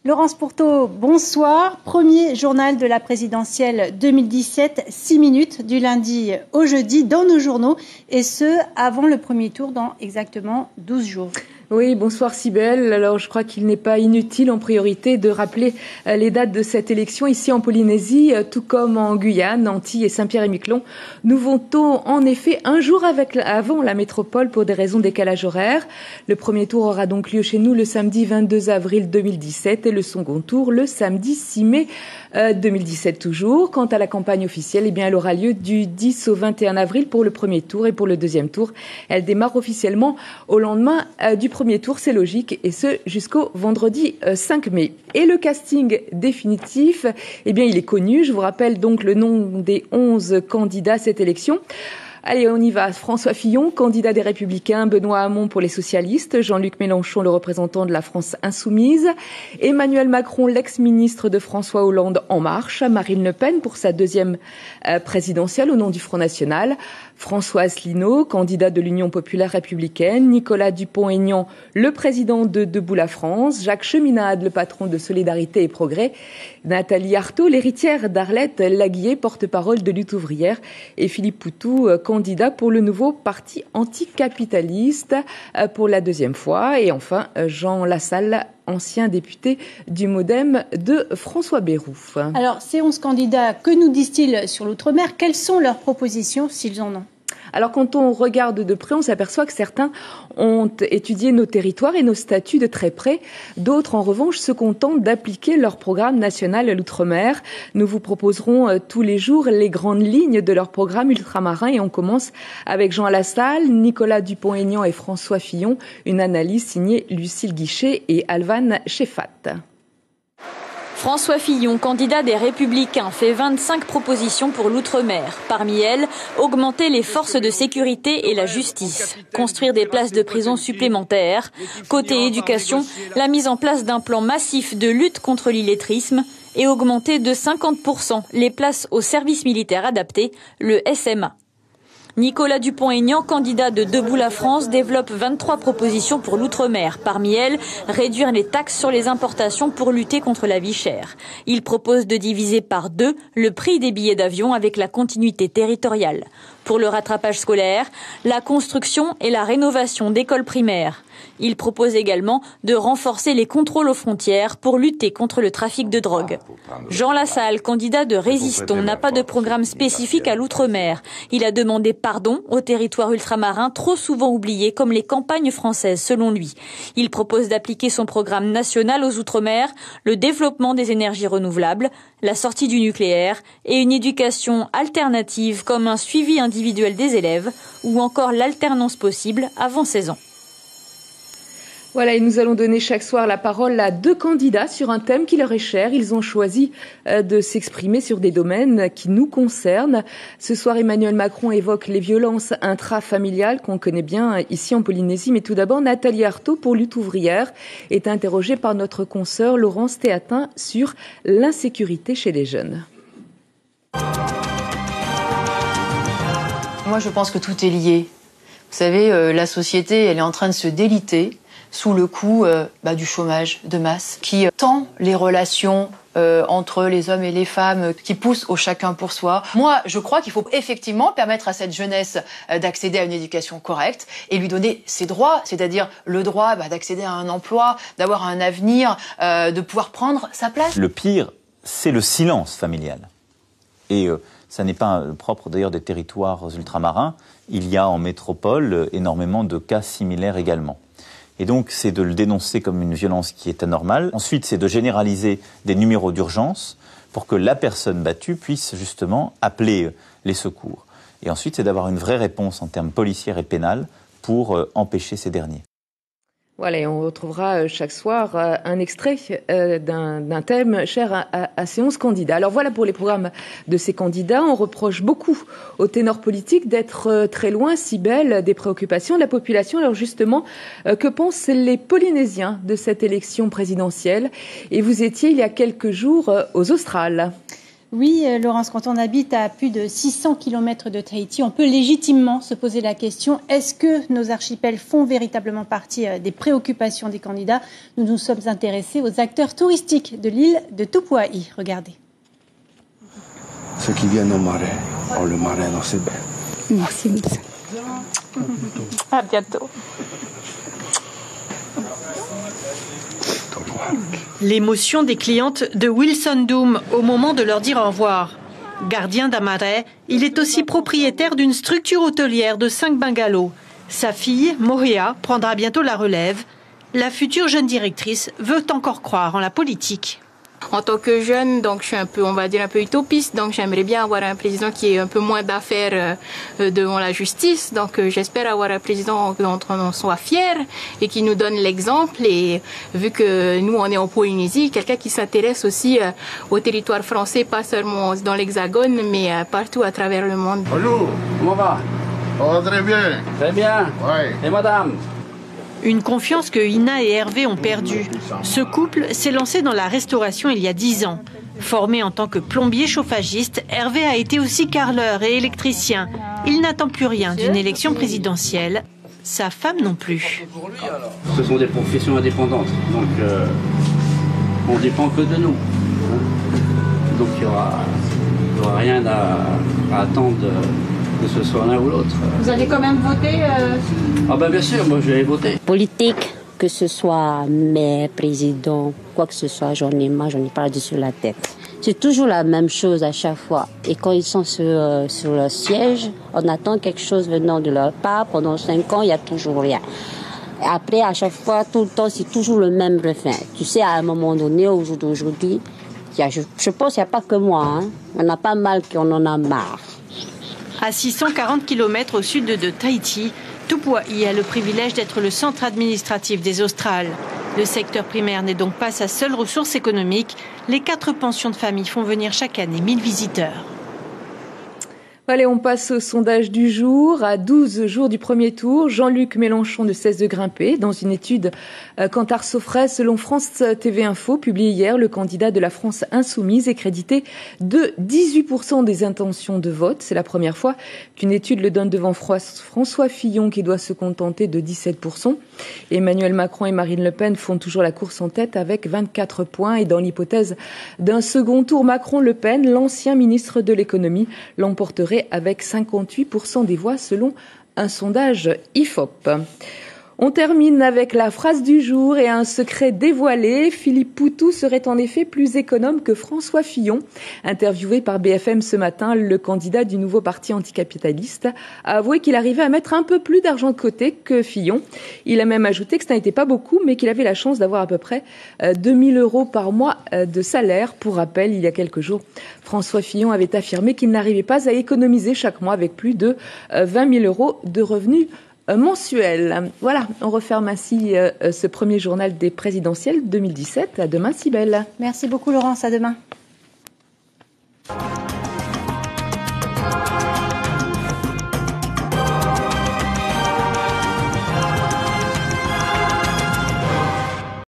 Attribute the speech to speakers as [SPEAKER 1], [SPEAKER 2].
[SPEAKER 1] Laurence Pourteau, bonsoir. Premier journal de la présidentielle 2017, 6 minutes du lundi au jeudi dans nos journaux, et ce, avant le premier tour dans exactement 12 jours.
[SPEAKER 2] Oui, bonsoir Cybèle. Alors je crois qu'il n'est pas inutile en priorité de rappeler les dates de cette élection ici en Polynésie, tout comme en Guyane, Antilles et Saint-Pierre-et-Miquelon. Nous votons en effet un jour avant la métropole pour des raisons de décalage horaire. Le premier tour aura donc lieu chez nous le samedi 22 avril 2017 et le second tour le samedi 6 mai 2017 toujours. Quant à la campagne officielle, eh bien, elle aura lieu du 10 au 21 avril pour le premier tour et pour le deuxième tour, elle démarre officiellement au lendemain du premier tour, c'est logique, et ce jusqu'au vendredi 5 mai. Et le casting définitif, eh bien, il est connu. Je vous rappelle donc le nom des 11 candidats à cette élection. Allez, on y va. François Fillon, candidat des Républicains, Benoît Hamon pour les socialistes, Jean-Luc Mélenchon, le représentant de la France insoumise, Emmanuel Macron, l'ex-ministre de François Hollande En Marche, Marine Le Pen pour sa deuxième présidentielle au nom du Front National, François Asselineau, candidat de l'Union populaire républicaine, Nicolas Dupont-Aignan, le président de Debout la France, Jacques Cheminade, le patron de Solidarité et Progrès, Nathalie Arthaud, l'héritière d'Arlette Laguier, porte-parole de Lutte ouvrière, et Philippe Poutou, candidat pour le nouveau parti anticapitaliste pour la deuxième fois. Et enfin, Jean Lassalle, ancien député du MoDem de François Bayrou.
[SPEAKER 1] Alors, ces 11 candidats, que nous disent-ils sur l'outre-mer? Quelles sont leurs propositions, s'ils en ont?
[SPEAKER 2] Alors, quand on regarde de près, on s'aperçoit que certains ont étudié nos territoires et nos statuts de très près. D'autres, en revanche, se contentent d'appliquer leur programme national à l'outre-mer. Nous vous proposerons tous les jours les grandes lignes de leur programme ultramarin et on commence avec Jean Lassalle, Nicolas Dupont-Aignan et François Fillon. Une analyse signée Lucille Guichet et Alvan Chefat.
[SPEAKER 3] François Fillon, candidat des Républicains, fait 25 propositions pour l'outre-mer. Parmi elles, augmenter les forces de sécurité et la justice, construire des places de prison supplémentaires. Côté éducation, la mise en place d'un plan massif de lutte contre l'illettrisme et augmenter de 50% les places au service militaire adapté, le SMA. Nicolas Dupont-Aignan, candidat de Debout la France, développe 23 propositions pour l'outre-mer. Parmi elles, réduire les taxes sur les importations pour lutter contre la vie chère. Il propose de diviser par 2 le prix des billets d'avion avec la continuité territoriale. Pour le rattrapage scolaire, la construction et la rénovation d'écoles primaires. Il propose également de renforcer les contrôles aux frontières pour lutter contre le trafic de drogue. Jean Lassalle, candidat de Résistons, n'a pas de programme spécifique à l'outre-mer. Il a demandé pardon aux territoires ultramarins trop souvent oubliés comme les campagnes françaises selon lui. Il propose d'appliquer son programme national aux outre-mer, le développement des énergies renouvelables, la sortie du nucléaire et une éducation alternative comme un suivi individuel des élèves ou encore l'alternance possible avant 16 ans.
[SPEAKER 2] Voilà, et nous allons donner chaque soir la parole à 2 candidats sur un thème qui leur est cher. Ils ont choisi de s'exprimer sur des domaines qui nous concernent. Ce soir, Emmanuel Macron évoque les violences intrafamiliales qu'on connaît bien ici en Polynésie. Mais tout d'abord, Nathalie Arthaud, pour Lutte ouvrière, est interrogée par notre consoeur Laurence Théatin sur l'insécurité chez les jeunes.
[SPEAKER 4] Moi, je pense que tout est lié. Vous savez, la société, elle est en train de se déliter sous le coup du chômage de masse qui tend les relations entre les hommes et les femmes, qui pousse au chacun pour soi. Moi, je crois qu'il faut effectivement permettre à cette jeunesse d'accéder à une éducation correcte et lui donner ses droits, c'est-à-dire le droit d'accéder à un emploi, d'avoir un avenir, de pouvoir prendre sa place.
[SPEAKER 5] Le pire, c'est le silence familial. Et ça n'est pas propre d'ailleurs des territoires ultramarins. Il y a en métropole énormément de cas similaires également. Et donc, c'est de le dénoncer comme une violence qui est anormale. Ensuite, c'est de généraliser des numéros d'urgence pour que la personne battue puisse justement appeler les secours. Et ensuite, c'est d'avoir une vraie réponse en termes policiers et pénals pour empêcher ces derniers.
[SPEAKER 2] Voilà, et on retrouvera chaque soir un extrait d'un thème cher à ces 11 candidats. Alors voilà pour les programmes de ces candidats. On reproche beaucoup aux ténors politiques d'être très loin, si belles, des préoccupations de la population. Alors justement, que pensent les Polynésiens de cette élection présidentielle? Et vous étiez il y a quelques jours aux Australes.
[SPEAKER 1] Oui, Laurence, quand on habite à plus de 600 km de Tahiti, on peut légitimement se poser la question, est-ce que nos archipels font véritablement partie des préoccupations des candidats? Nous nous sommes intéressés aux acteurs touristiques de l'île de Tupua'i. Regardez.
[SPEAKER 6] Ceux qui viennent au marais, le marais dans ses bains.
[SPEAKER 7] Merci.
[SPEAKER 3] À bientôt.
[SPEAKER 8] L'émotion des clientes de Wilson Doom au moment de leur dire au revoir. Gardien d'un marais, il est aussi propriétaire d'une structure hôtelière de 5 bungalows. Sa fille, Moria, prendra bientôt la relève. La future jeune directrice veut encore croire en la politique.
[SPEAKER 7] En tant que jeune, donc je suis un peu, on va dire un peu utopiste, donc j'aimerais bien avoir un président qui ait un peu moins d'affaires devant la justice. Donc j'espère avoir un président dont on soit fier et qui nous donne l'exemple. Et vu que nous on est en Polynésie, quelqu'un qui s'intéresse aussi au territoire français, pas seulement dans l'Hexagone, mais partout à travers le monde.
[SPEAKER 6] Bonjour, comment va?
[SPEAKER 9] Oh, très bien.
[SPEAKER 6] Très bien.
[SPEAKER 9] Ouais.
[SPEAKER 6] Et madame?
[SPEAKER 8] Une confiance que Ina et Hervé ont perdue. Ce couple s'est lancé dans la restauration il y a 10 ans. Formé en tant que plombier chauffagiste, Hervé a été aussi carreleur et électricien. Il n'attend plus rien d'une élection présidentielle. Sa femme non plus.
[SPEAKER 10] Ce sont des professions indépendantes, donc on ne dépend que de nous. Donc il n'y aura rien à attendre que ce soit l'un ou l'autre.
[SPEAKER 7] Vous allez quand même voter
[SPEAKER 10] Ah ben bien sûr, moi je vais voter.
[SPEAKER 11] Politique, que ce soit maire, président, quoi que ce soit, j'en ai pas dessus la tête. C'est toujours la même chose à chaque fois. Et quand ils sont sur le siège, on attend quelque chose venant de leur part. Pendant 5 ans, il n'y a toujours rien. Après, à chaque fois, tout le temps, c'est toujours le même refrain. Tu sais, à un moment donné, au jour d'aujourd'hui, je pense qu'il n'y a pas que moi. Hein. On a pas mal qu'on en a marre.
[SPEAKER 8] À 640 km au sud de Tahiti, Tupua'i a le privilège d'être le centre administratif des Australes. Le secteur primaire n'est donc pas sa seule ressource économique. Les 4 pensions de famille font venir chaque année 1000 visiteurs.
[SPEAKER 2] Allez, on passe au sondage du jour. À 12 jours du premier tour, Jean-Luc Mélenchon ne cesse de grimper. Dans une étude Kantar Sofray, selon France TV Info, publiée hier, le candidat de la France insoumise est crédité de 18% des intentions de vote. C'est la première fois qu'une étude le donne devant François Fillon, qui doit se contenter de 17%. Emmanuel Macron et Marine Le Pen font toujours la course en tête avec 24 points. Et dans l'hypothèse d'un second tour Macron-Le Pen, l'ancien ministre de l'économie l'emporterait avec 58% des voix selon un sondage IFOP. On termine avec la phrase du jour et un secret dévoilé. Philippe Poutou serait en effet plus économe que François Fillon. Interviewé par BFM ce matin, le candidat du nouveau parti anticapitaliste a avoué qu'il arrivait à mettre un peu plus d'argent de côté que Fillon. Il a même ajouté que ça n'était pas beaucoup, mais qu'il avait la chance d'avoir à peu près 2000 € par mois de salaire. Pour rappel, il y a quelques jours, François Fillon avait affirmé qu'il n'arrivait pas à économiser chaque mois avec plus de 20 000 € de revenus mensuel. Voilà, on referme ainsi ce premier journal des présidentielles 2017. À demain, Cybèle.
[SPEAKER 1] Merci beaucoup, Laurence. À demain.